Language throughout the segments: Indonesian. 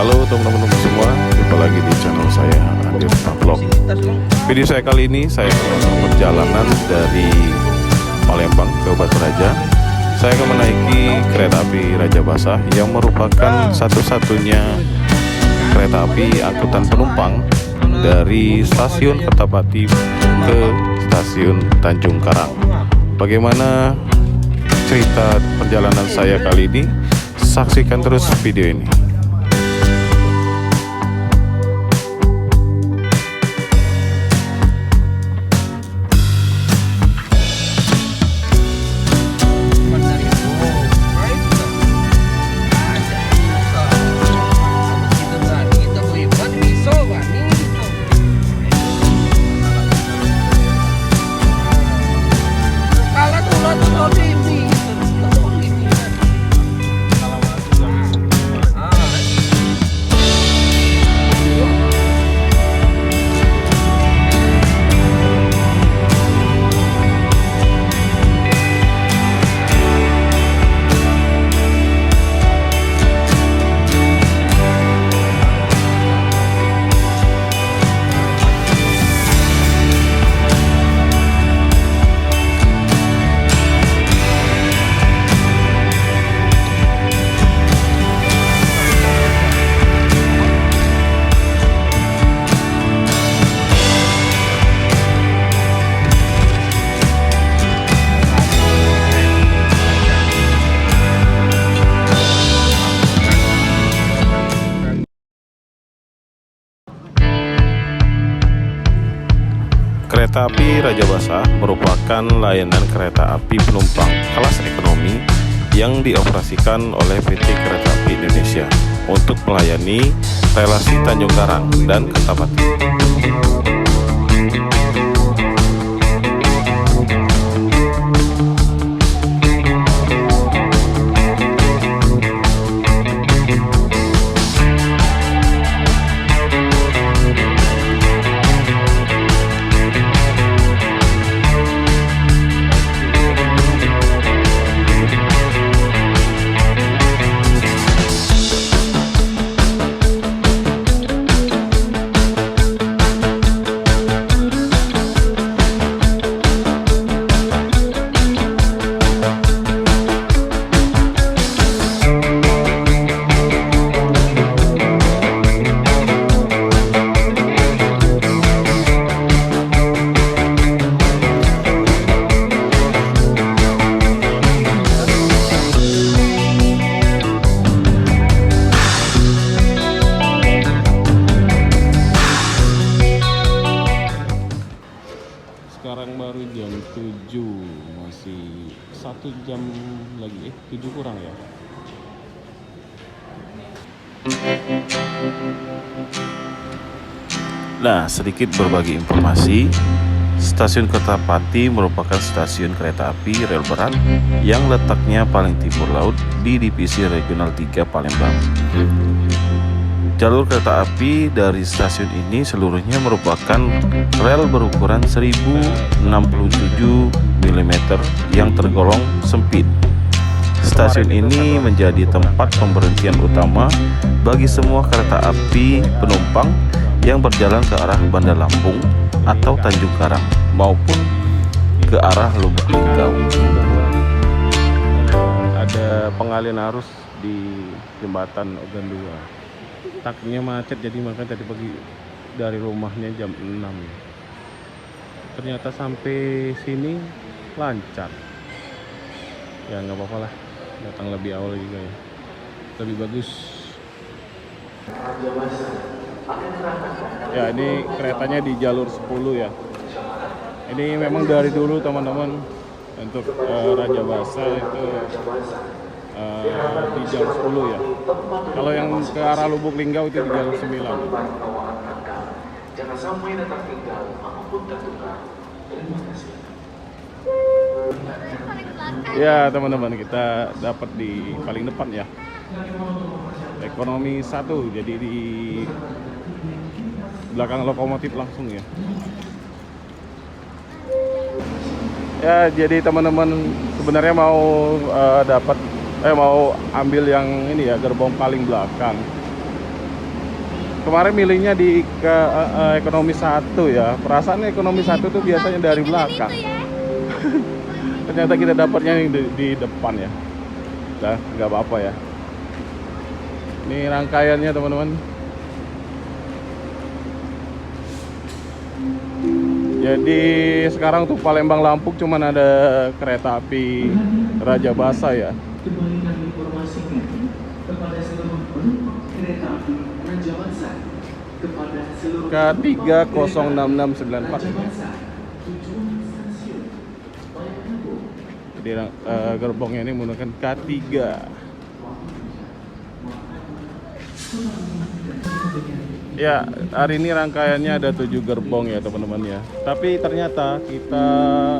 Halo teman-teman semua, jumpa lagi di channel saya Andi Vlog. Video saya kali ini saya akan perjalanan dari Palembang ke Batu Raja. Saya akan menaiki kereta api Raja Basah yang merupakan satu-satunya kereta api angkutan penumpang dari stasiun Kertapati ke stasiun Tanjung Karang. Bagaimana cerita perjalanan saya kali ini? Saksikan terus video ini. Kereta api Raja Basah merupakan layanan kereta api penumpang kelas ekonomi yang dioperasikan oleh PT Kereta Api Indonesia untuk melayani relasi Tanjung Karang dan Kertapati. Sekarang baru jam 7, masih 1 jam lagi, 7 kurang ya. Nah, sedikit berbagi informasi. Stasiun Kertapati merupakan stasiun kereta api rel berat yang letaknya paling timur laut di Divisi Regional 3 Palembang. Jalur kereta api dari stasiun ini seluruhnya merupakan rel berukuran 1067 mm yang tergolong sempit. Stasiun ini menjadi tempat pemberhentian utama bagi semua kereta api penumpang yang berjalan ke arah Bandar Lampung atau Tanjung Karang maupun ke arah Lubuk Linggau. Ada pengalian arus di jembatan Ogan 2. Taknya macet, jadi makanya tadi pagi dari rumahnya jam 6. Ternyata sampai sini lancar. Ya nggak apa-apa lah, datang lebih awal juga ya, lebih bagus. Ya ini keretanya di jalur 10 ya. Ini memang dari dulu teman-teman untuk Raja Basah itu di jalur 10 ya. Kalau yang ke arah Lubuk Linggau itu di jalur 9. Jangan sampai datang tinggal apapun tertukar. Terima kasih. Ya teman-teman, kita dapat di paling depan ya, ekonomi 1, jadi di belakang lokomotif langsung ya. Ya jadi teman-teman sebenarnya mau mau ambil yang ini ya, gerbong paling belakang. Kemarin milihnya di ekonomi 1 ya. Perasaan ekonomi 1 tuh biasanya dari belakang. Ternyata kita dapatnya yang di depan ya. Udah, nggak apa-apa ya. Ini rangkaiannya teman-teman. Jadi sekarang tuh Palembang Lampung cuman ada kereta api Raja Basa ya. Kembali kami informasikan kepada seluruh penumpang kereta api Raja Basa, kepada seluruh K30669 tujuan stasiun Bayangkabung. Jadi gerbongnya ini menggunakan K3. Ya, hari ini rangkaiannya ada 7 gerbong ya teman-teman ya. Tapi ternyata kita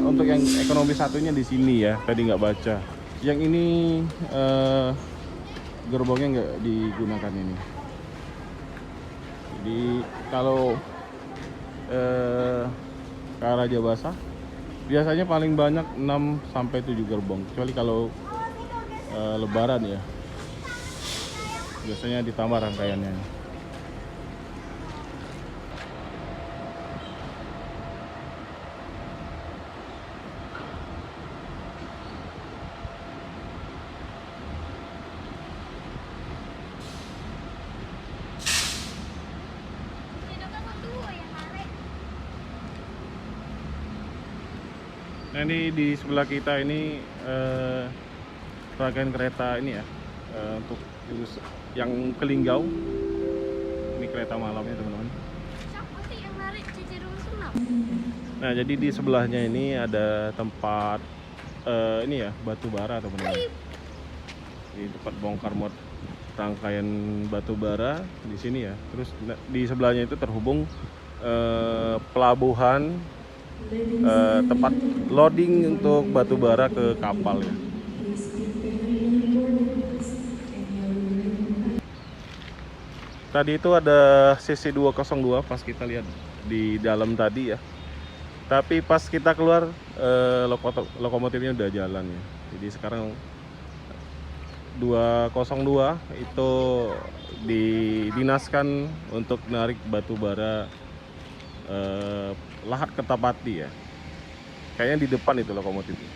untuk yang ekonomi 1-nya di sini ya. Tadi nggak baca. Yang ini gerbongnya nggak digunakan ini. Jadi kalau ke Raja Basa biasanya paling banyak 6-7 gerbong. Kecuali kalau Lebaran ya. Biasanya ditambah rangkaiannya. Nah ini di sebelah kita ini rangkaian kereta ini ya, untuk yang ke Linggau. Ini kereta malamnya teman-teman. Nah jadi di sebelahnya ini ada tempat ini ya, batu bara teman-teman. Di tempat bongkar muat rangkaian batu bara di sini ya. Terus di sebelahnya itu terhubung pelabuhan, tempat loading untuk batu bara ke kapal ya. Tadi itu ada CC 202 pas kita lihat di dalam tadi ya. Tapi pas kita keluar lokomotifnya udah jalan ya. Jadi sekarang 202 itu didinaskan untuk narik batu bara Lahat Kertapati ya. Kayaknya di depan itu lokomotifnya.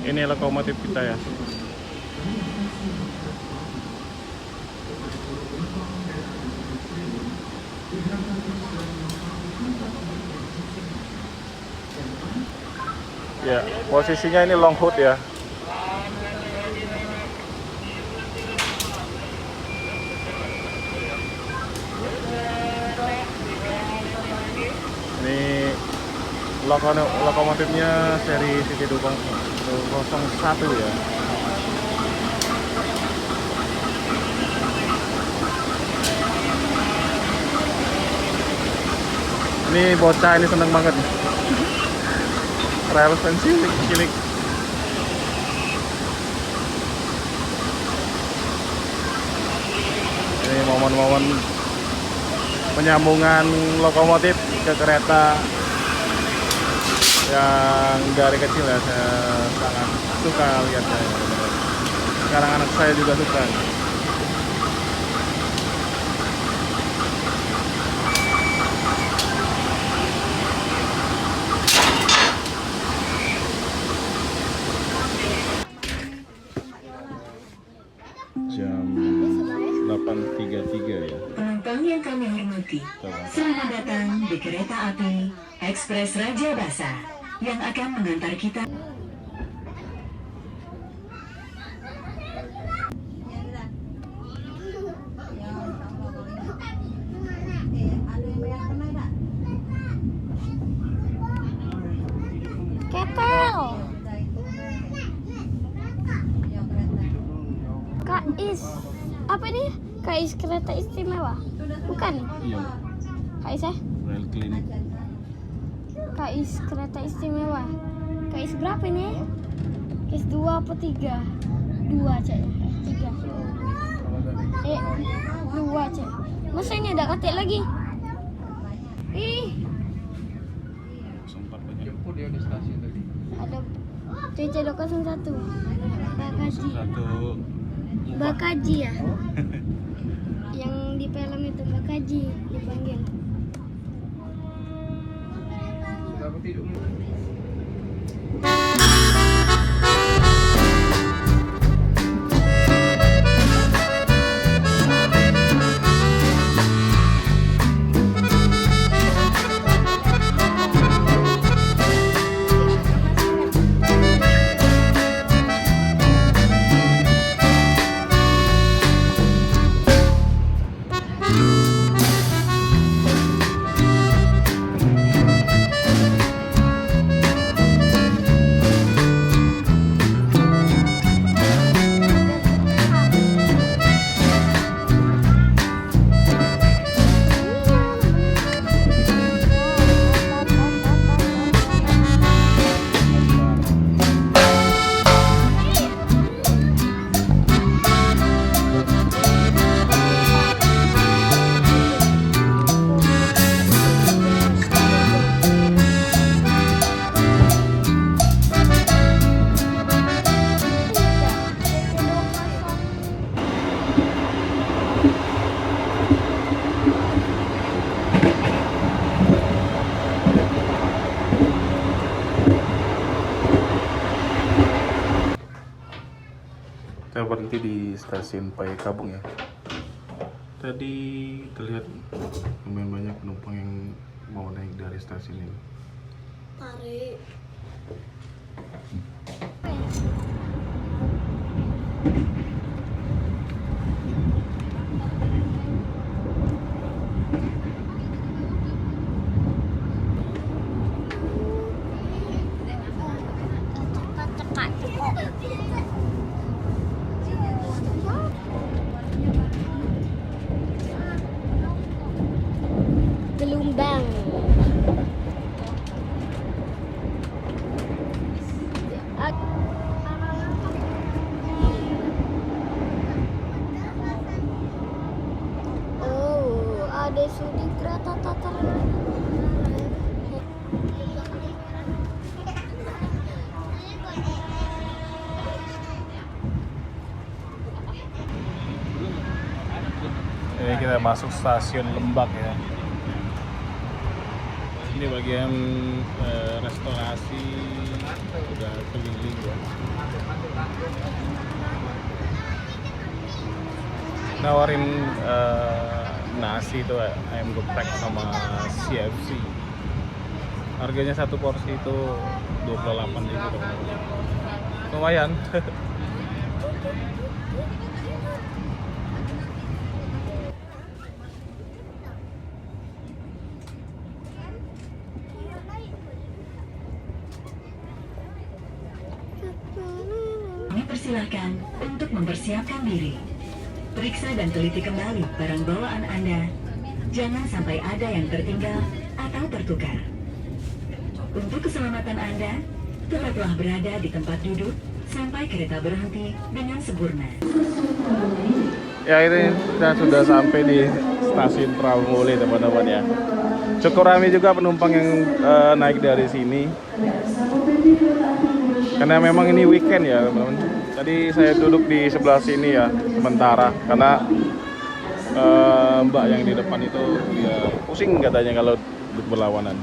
Ini lokomotif kita ya. Ya, posisinya ini long hood ya. Ini lokomotifnya seri CC 201 ya. Ini bocah ini seneng banget nih. Rel cilik. Ini momen-momen penyambungan lokomotif ke kereta yang dari kecil ya saya sangat suka lihatnya. Sekarang anak saya juga suka. Jam 8.33 ya. Penumpang yang kami hormati, selamat datang di kereta api Ekspres Raja Basa yang akan mengantar kita. Ketel. KIS. Apa ini? KIS kereta istimewa? Bukan? Iya. KIS ya? Rel klinik. KIS kereta istimewa. KIS berapa ini? KIS 2 apa 3? 2 cek. 3. 2 cek. Masa ini ada ketik lagi? Ih. Sempat banyak. Jemput dia di stasiun tadi. Ada CC201 Bakaji. Satu Bakaji ya. Yang di film itu Bakaji dipanggil. Saya berhenti di stasiun Paikabung ya. Tadi terlihat lumayan banyak penumpang yang mau naik dari stasiun ini. Tarik. Gelombang. Oh, ada sudi kereta tatar. Ini kita masuk stasiun Lembak ya. Ini bagian restorasi udah keliling ya. Nawarin nasi itu ayam geprek sama CFC. Harganya satu porsi itu 28.000 lumayan. Kami persilahkan untuk mempersiapkan diri. Periksa dan teliti kembali barang bawaan Anda. Jangan sampai ada yang tertinggal atau tertukar. Untuk keselamatan Anda, tetaplah berada di tempat duduk sampai kereta berhenti dengan sempurna. Ya, ini kita sudah sampai di stasiun Pramuli teman-teman ya. Cukup ramai juga penumpang yang naik dari sini. Karena memang ini weekend ya teman-teman. Tadi saya duduk di sebelah sini ya sementara karena mbak yang di depan itu dia pusing katanya kalau duduk berlawanan.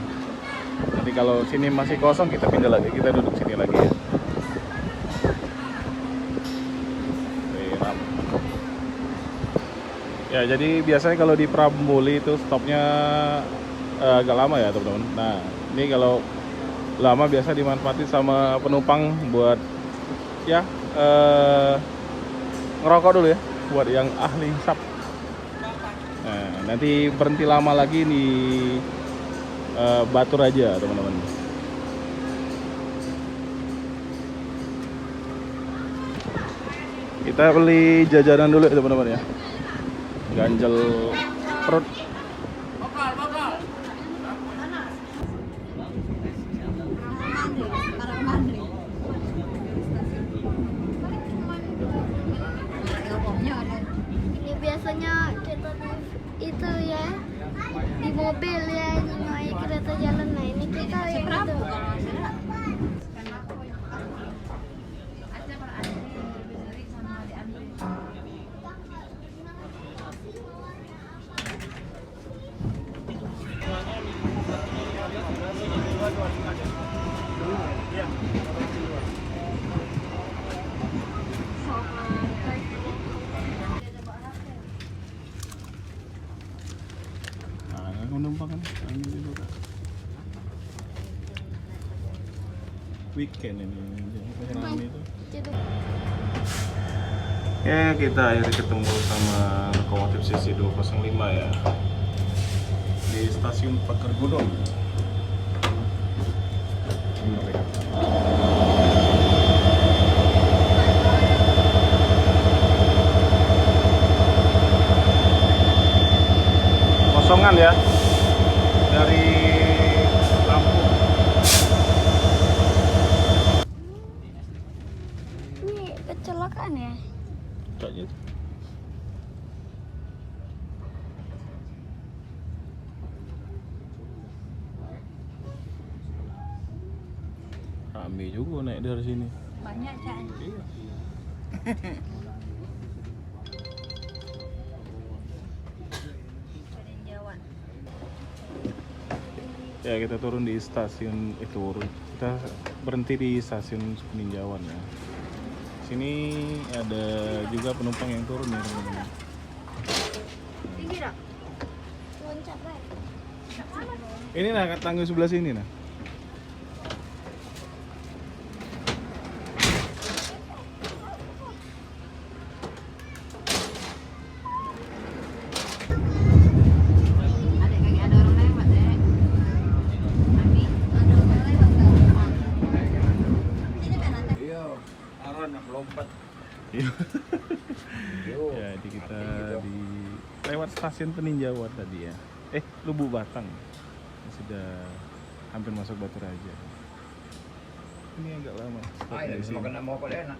Nanti kalau sini masih kosong kita pindah lagi, kita duduk sini lagi ya. Ya, jadi biasanya kalau di Pramuli itu stopnya agak lama ya teman-teman. Nah, ini kalau lama biasa dimanfaatin sama penumpang buat ya ngerokok dulu ya, buat yang ahli hisap. Nah, nanti berhenti lama lagi di Batu Raja teman-teman. Kita beli jajanan dulu ya teman-teman ya. Ganjel perut. Ini biasanya kita itu ya di mobil ya, ini naik kereta jalan. Nah ini kita yang itu. penumpang kan, ini juga. Weekend ini, yang ramai itu. Ya kita akhirnya ketemu sama lokomotif CC 205 ya di stasiun Pager Godong. Kosongan ya dari Lampung. Ini kecelakaan ya? Kayaknya itu. Rame juga naik dari sini. Banyak Cak. Iya. Jawa. Ya kita turun di stasiun kita berhenti di stasiun Peninjauan ya. Sini ada juga penumpang yang turun nih teman-teman. Tinggi dak? Loncat baik. Ini nah tangga sebelah sini nah. Ada orang lewat deh. Tapi ada orang lewat enggak? Ini kan ada. Iya, aran nak lompat. Ya, jadi kita di lewat stasiun Peninjauan tadi ya. Lubuk Batang. Sudah hampir masuk Batu Raja. Ini agak lama. Ay, Di sini. makan nak mau apa enak.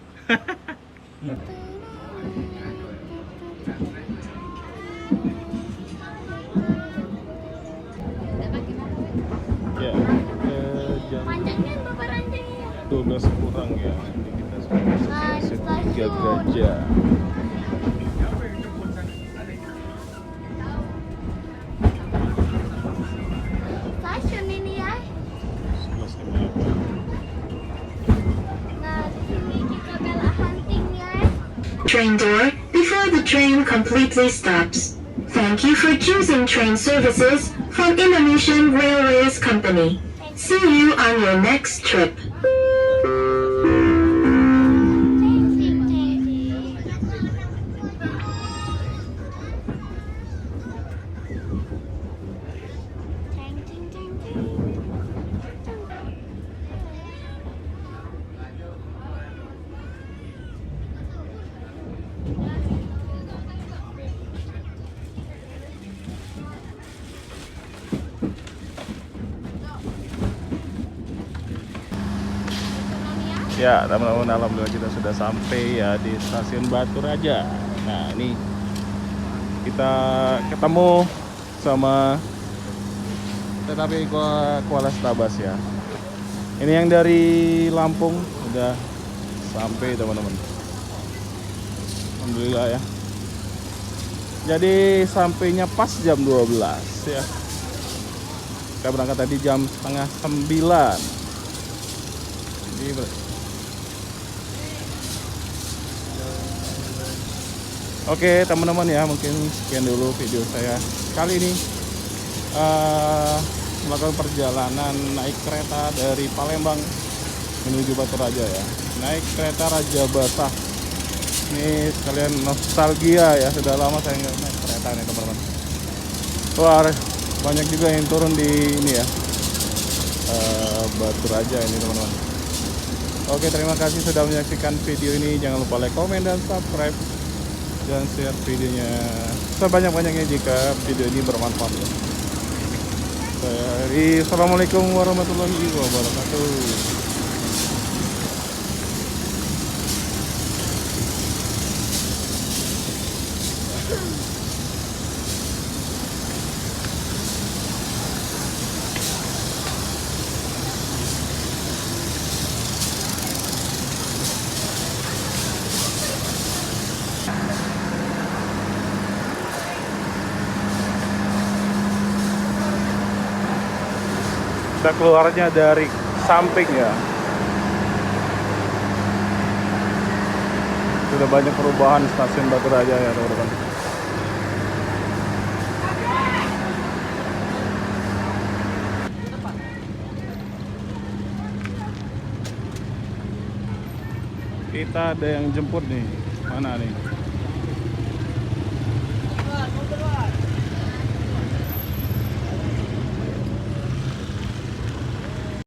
Ya, jam Panjangnya berapa ranjangnya? 12 kurang ya. Jadi kita sudah masuk Nah, stasiun stasiun. 3 Gajah. Stasiun ini ya. 11.58. Nah, di sini kita belok hunting ya. Train door before the train completely stops. Thank you for choosing train services from Indonesian Railways Company. See you on your next trip. Ya, teman-teman, alhamdulillah kita sudah sampai ya di stasiun Batu Raja. Nah, ini kita ketemu sama tetapi Kuala Stabas ya. Ini yang dari Lampung udah sampai teman-teman. Alhamdulillah ya. Jadi sampainya pas jam 12 ya. Kita berangkat tadi jam setengah 9. Jadi oke teman-teman ya, mungkin sekian dulu video saya kali ini melakukan perjalanan naik kereta dari Palembang menuju Batu Raja ya, naik kereta Raja Basah. Ini sekalian nostalgia ya, sudah lama saya nggak naik kereta nih teman-teman. Wah, banyak juga yang turun di ini ya, Batu Raja ini teman-teman. Oke, terima kasih sudah menyaksikan video ini. Jangan lupa like, komen, dan subscribe, dan share videonya sebanyak-banyaknya jika video ini bermanfaat. Assalamualaikum warahmatullahi wabarakatuh. Kita keluarnya dari samping ya. Sudah banyak perubahan stasiun Batu Raja ya teman-teman. Kita ada yang jemput nih. Mana nih?